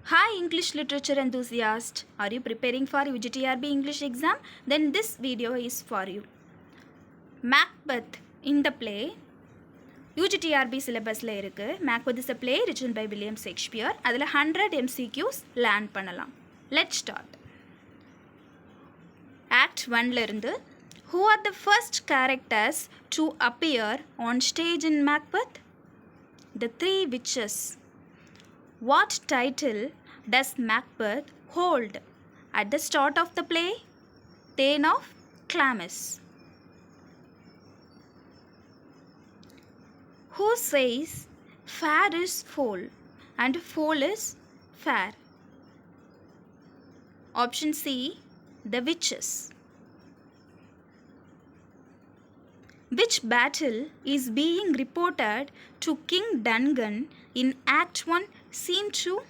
Hi English literature enthusiast. Are you preparing for UG TRB English exam? Then this video is for you. Macbeth in the play UG TRB syllabus la irukku. Macbeth is a play written by William Shakespeare. Adula 100 MCQs learn pannalam. Let's start. Act 1 la irundhu who are the first characters to appear on stage in Macbeth? The three witches. What title does Macbeth hold at the start of the play? Thane of Glamis. Who says fair is foul and foul is fair? Option C, the witches. Which battle is being reported to King Duncan in Act 1, Scene 2?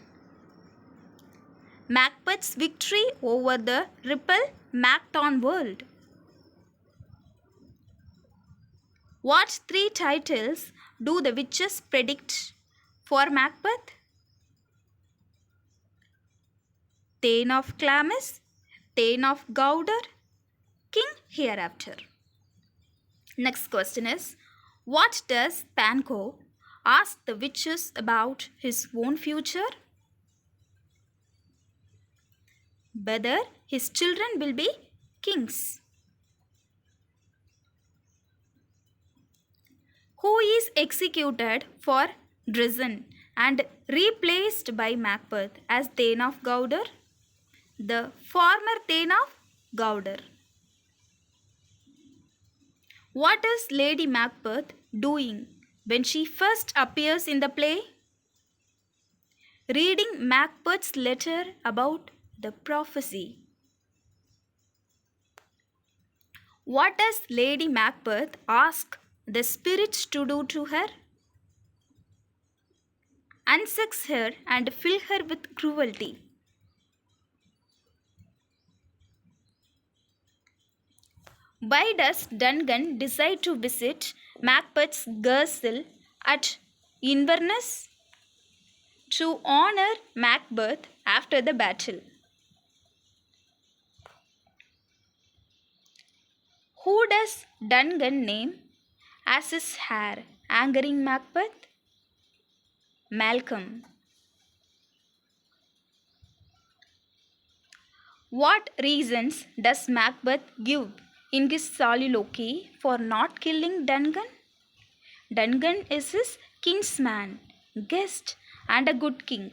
Macbeth's victory over the rebel Macton world. What three titles do the witches predict for Macbeth? Thane of Glamis, Thane of Gowder, King Hereafter. Next question is, what does Banquo ask the witches about his own future? Whether his children will be kings. Who is executed for treason and replaced by Macbeth as Thane of Gowder? The former Thane of Gowder. What is Lady Macbeth doing when she first appears in the play? Reading Macbeth's letter about the prophecy. What does Lady Macbeth ask the spirits to do to her? Unsex her and fill her with cruelty. Why does Duncan decide to visit Macbeth's castle at Inverness? To honor Macbeth after the battle. Who does Duncan name as his heir, angering Macbeth? Malcolm. What reasons does Macbeth give in his soliloquy for not killing Duncan? Duncan is his kinsman, guest, and a good king.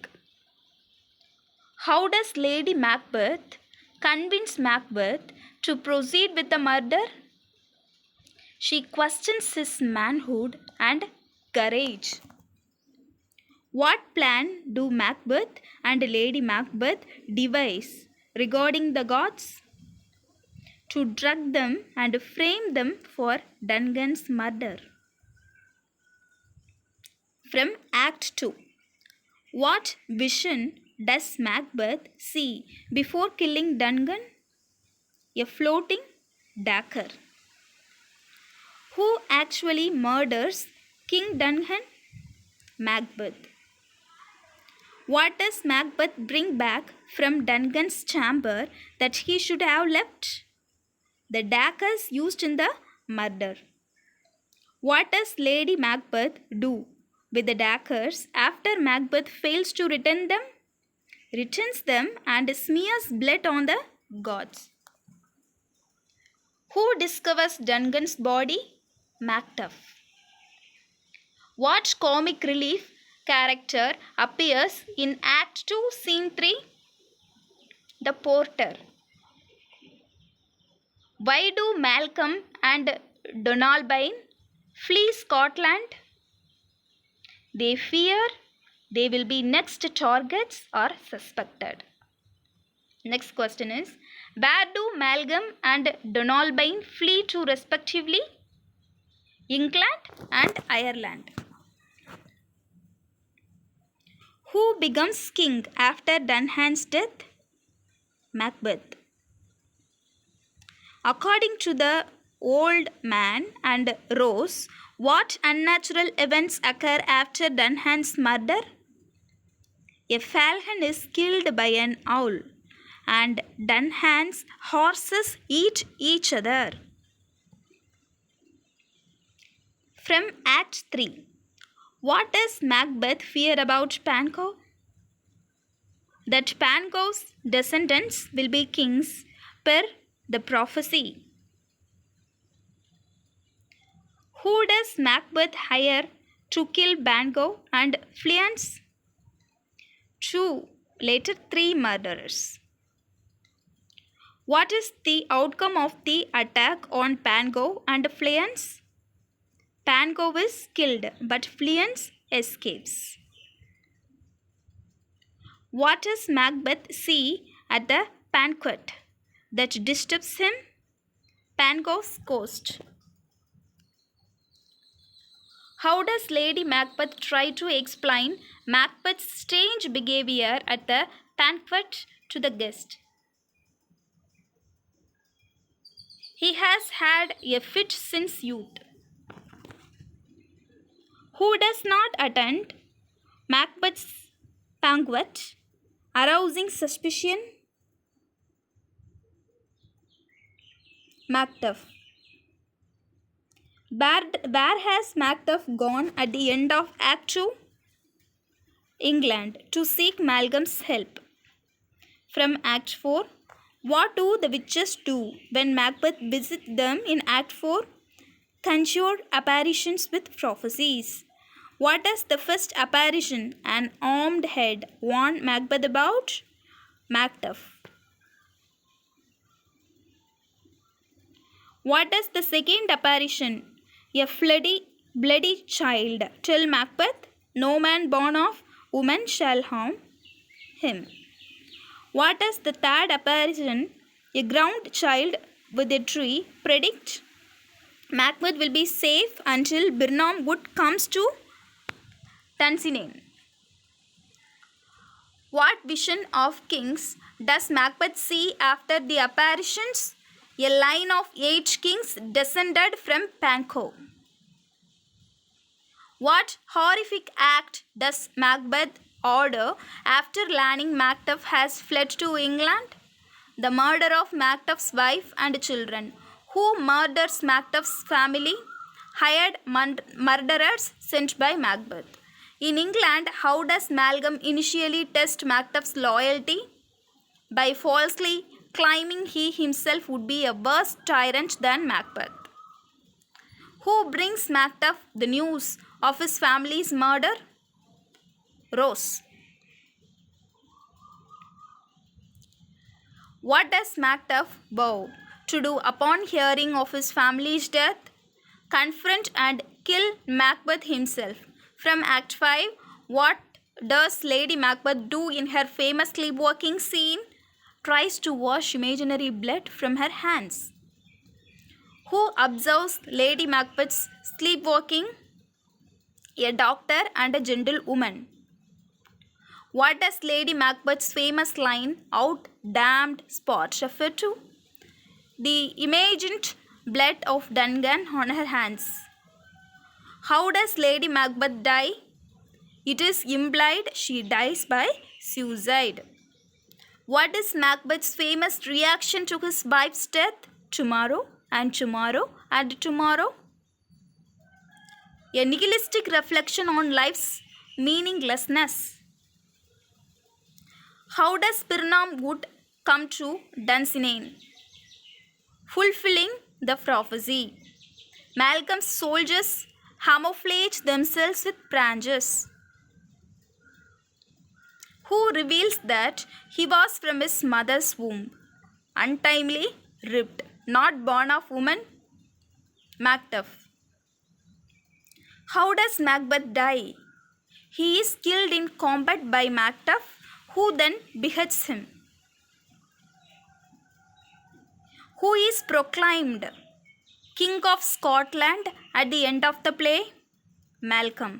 How does Lady Macbeth convince Macbeth to proceed with the murder? She questions his manhood and courage. What plan do Macbeth and Lady Macbeth devise regarding the gods? To drug them and frame them for Duncan's murder. From Act 2. What vision does Macbeth see before killing Duncan? A floating dagger. Who actually murders King Duncan? Macbeth. What does Macbeth bring back from Duncan's chamber that he should have left? The daggers used in the murder. What does Lady Macbeth do with the daggers after Macbeth fails to return them? Returns them and smears blood on the gods. Who discovers Duncan's body? Macbeth. What comic relief character appears in Act 2, Scene 3? The porter. Why do Malcolm and Donalbain flee Scotland? They fear they will be next targets or suspected. Next question is, where do Malcolm and Donalbain flee to respectively? England and Ireland. Who becomes king after Duncan's death? Macbeth. According to the Old Man and Rose, what unnatural events occur after Duncan's murder? A falcon is killed by an owl, and Dunhan's horses eat each other. From Act 3. What does Macbeth fear about Banquo? That Banquo's descendants will be kings per the prophecy. Who does Macbeth hire to kill Banquo and Fleance? 2, later 3 murderers. What is the outcome of the attack on Banquo and Fleance? Banquo is killed, but Fleance escapes. What does Macbeth see at the banquet that disturbs him? Banquo's ghost. How does Lady Macbeth try to explain Macbeth's strange behavior at the banquet to the guest? He has had a fit since youth. Who does not attend Macbeth's banquet, arousing suspicion? Macbeth. Where has Macbeth gone at the end of Act 2? England, to seek Malcolm's help. From Act 4. What do the witches do when Macbeth visits them in Act 4? Conjure apparitions with prophecies. What does the first apparition, an armed head, warn Macbeth about? Macbeth. What does the second apparition, a bloody child, tell Macbeth? No man born of woman shall harm him. What does the third apparition, a ground child with a tree, predict? Macbeth will be safe until Birnam Wood comes to Dunsinane. What vision of kings does Macbeth see after the apparitions? A line of 8 kings descended from Banquo. What horrific act does Macbeth order after learning Macbeth has fled to England? The murder of Macbeth's wife and children. Who murders Macbeth's family? Hired murderers sent by Macbeth. In England, how does Malcolm initially test Macbeth's loyalty? By falsely claiming he himself would be a worse tyrant than Macbeth. Who brings Macbeth the news of his family's murder? Rose. What does Macbeth vow to do upon hearing of his family's death? Confront and kill Macbeth himself. From Act 5, what does Lady Macbeth do in her famous sleepwalking scene? Tries to wash imaginary blood from her hands. Who observes Lady Macbeth's sleepwalking? A doctor and a gentlewoman. What does Lady Macbeth's famous line, "Out, damned spot," refer to? The imagined blood of Dungan on her hands. How does Lady Macbeth die? It is implied she dies by suicide. What is Macbeth's famous reaction to his wife's death? Tomorrow and tomorrow and tomorrow. A nihilistic reflection on life's meaninglessness. How does Birnam Wood come to Dunsinane? Fulfilling the prophecy. Malcolm's soldiers camouflage themselves with branches. Who reveals that he was from his mother's womb, untimely ripped, not born of woman? Macbeth. How does Macbeth die? He is killed in combat by Macbeth, who then beheads him. Who is proclaimed King of Scotland at the end of the play? Malcolm.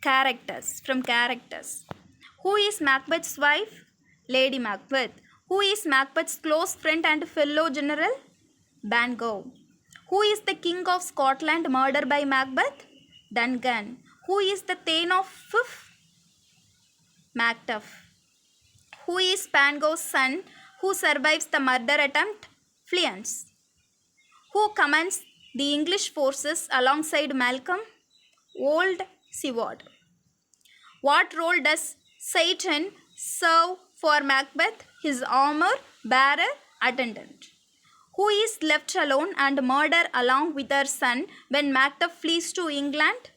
Characters. From characters. Who is Macbeth's wife? Lady Macbeth. Who is Macbeth's close friend and fellow general? Banquo. Who is the King of Scotland murdered by Macbeth? Dungan. Who is the Thane of Fife? Macbeth. Who is Pangos's son who survives the murder attempt? Fleance. Who commands the English forces alongside Malcolm? Old Seward. What role does Satan serve for Macbeth? His armor bearer attendant. Who is left alone and murdered along with her son when Macbeth flees to England?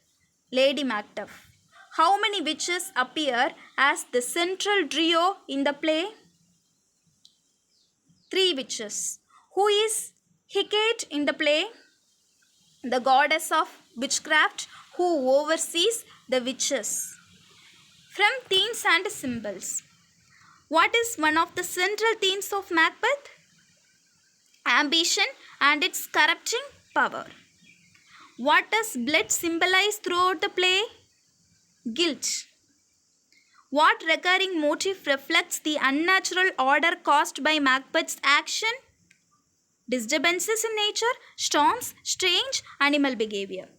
Lady Macbeth. How many witches appear as the central trio in the play? 3 witches. Who is Hecate in the play? The goddess of witchcraft who oversees the witches. From themes and symbols. What is one of the central themes of Macbeth? Ambition and its corrupting power. What does blood symbolize throughout the play? Guilt. What recurring motif reflects the unnatural order caused by Macbeth's action? Disturbances in nature, storms, strange animal behavior.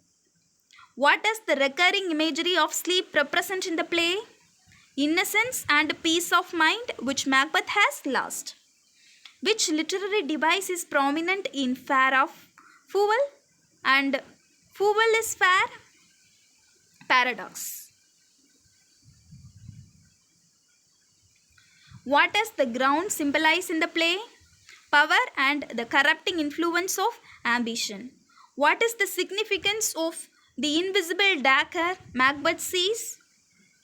What does the recurring imagery of sleep represent in the play? Innocence and peace of mind which Macbeth has lost. Which literary device is prominent in Fair of Fool and Fool is Fair? Paradox. What does the ground symbolize in the play? Power and the corrupting influence of ambition. What is the significance of the invisible dagger Macbeth sees?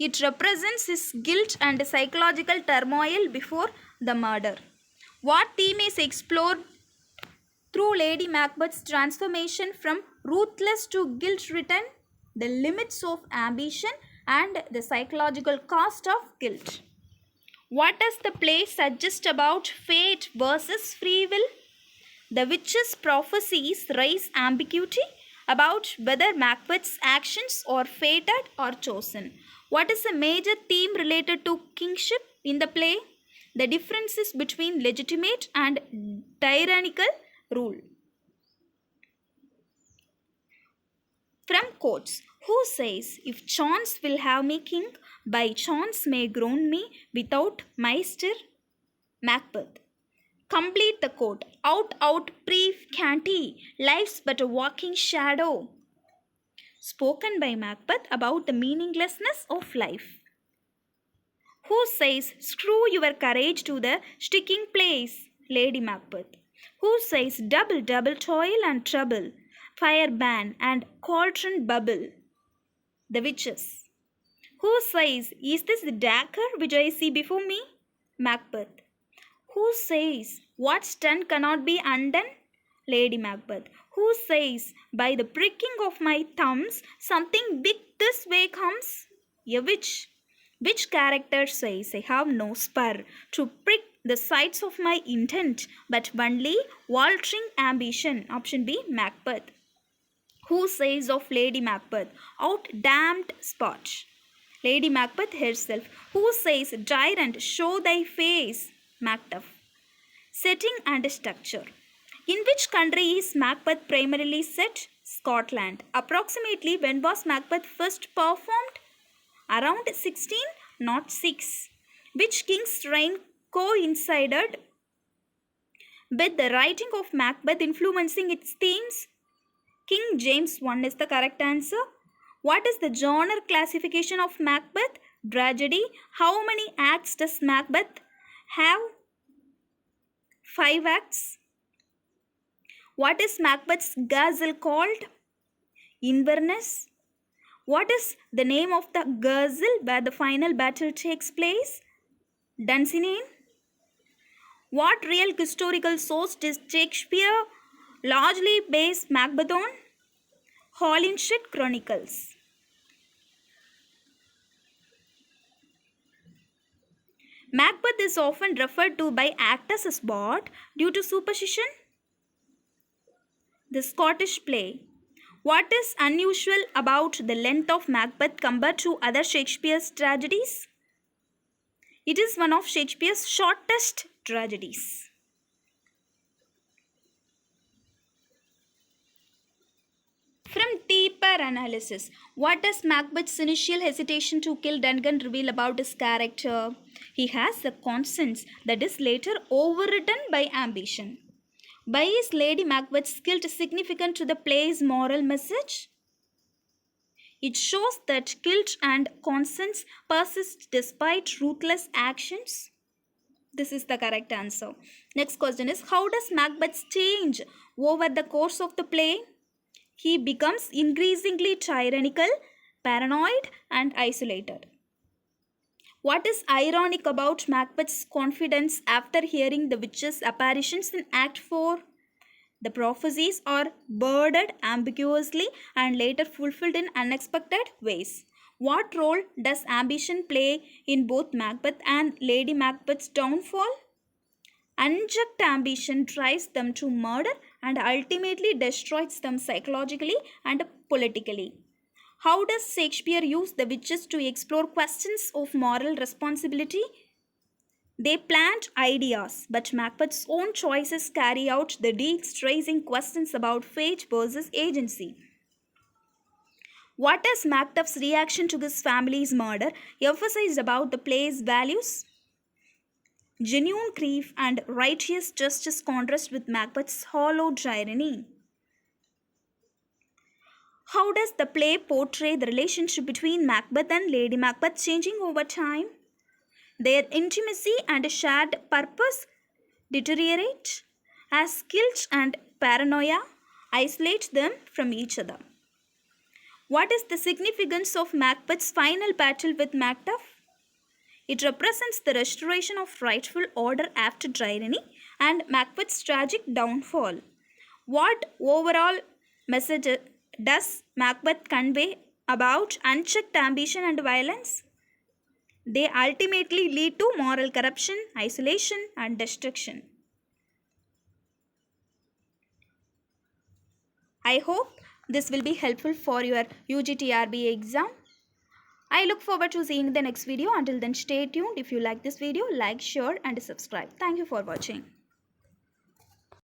It represents his guilt and psychological turmoil before the murder. What theme is explored through Lady Macbeth's transformation from ruthless to guilt-ridden? The limits of ambition and the psychological cost of guilt. What does the play suggest about fate versus free will? The witches' prophecies raise ambiguity about whether Macbeth's actions are fated or chosen. What is a major theme related to kingship in the play? The differences between legitimate and tyrannical rule. From quotes, who says, if chance will have me king, by chance may groan me without my stir? Macbeth. Complete the quote. Out, pre-canty, life's but a walking shadow. Spoken by Macbeth about the meaninglessness of life. Who says, screw your courage to the sticking place? Lady Macbeth. Who says, double toil and trouble, fire ban and cauldron bubble? The witches. Who says, is this the dagger which I see before me? Macbeth. Who says, what's done cannot be undone? Lady Macbeth. Who says, by the pricking of my thumbs, something big this way comes? A witch. Which character says, I have no spur to prick the sides of my intent, but only waltering ambition? Option B, Macbeth. Who says of Lady Macbeth, out damned spot? Lady Macbeth herself. Who says, tyrant, show thy face? Macbeth. Setting and structure. In which country is Macbeth primarily set? Scotland. Approximately when was Macbeth first performed? Around 1606. Which king's reign coincided with the writing of Macbeth influencing its themes? King James I is the correct answer. What is the genre classification of Macbeth? Tragedy. How many acts does Macbeth have? 5 acts. What is Macbeth's ghazal called? Inverness. What is the name of the ghazal where the final battle takes place? Dunsinane. What real historical source did Shakespeare largely base Macbeth on? Holinshed Chronicles. Macbeth is often referred to by actors as what due to superstition? The Scottish play. What is unusual about the length of Macbeth compared to other Shakespeare's tragedies? It is one of Shakespeare's shortest tragedies. From deeper analysis, what does Macbeth's initial hesitation to kill Duncan reveal about his character? He has a conscience that is later overridden by ambition. By is Lady Macbeth's guilt significant to the play's moral message? It shows that guilt and conscience persist despite ruthless actions. This is the correct answer. Next question is, how does Macbeth change over the course of the play? He becomes increasingly tyrannical, paranoid, and isolated. What is ironic about Macbeth's confidence after hearing the witch's apparitions in Act 4? The prophecies are worded ambiguously and later fulfilled in unexpected ways. What role does ambition play in both Macbeth and Lady Macbeth's downfall? Unchecked ambition drives them to murder and ultimately destroys them psychologically and politically. How does Shakespeare use the witches to explore questions of moral responsibility? They plant ideas, but Macbeth's own choices carry out the deeds, raising questions about fate versus agency. What is Macbeth's reaction to his family's murder emphasized about the play's values? Genuine grief and righteous justice contrast with Macbeth's hollow tyranny. How does the play portray the relationship between Macbeth and Lady Macbeth changing over time? Their intimacy and shared purpose deteriorate as guilt and paranoia isolate them from each other. What is the significance of Macbeth's final battle with Macduff? It represents the restoration of rightful order after tyranny and Macbeth's tragic downfall. What overall message does Macbeth convey about unchecked ambition and violence? They ultimately lead to moral corruption, isolation, and destruction. I hope this will be helpful for your UG TRB exam. I look forward to seeing the next video. Until then, stay tuned. If you like this video, like, share, and subscribe. Thank you for watching.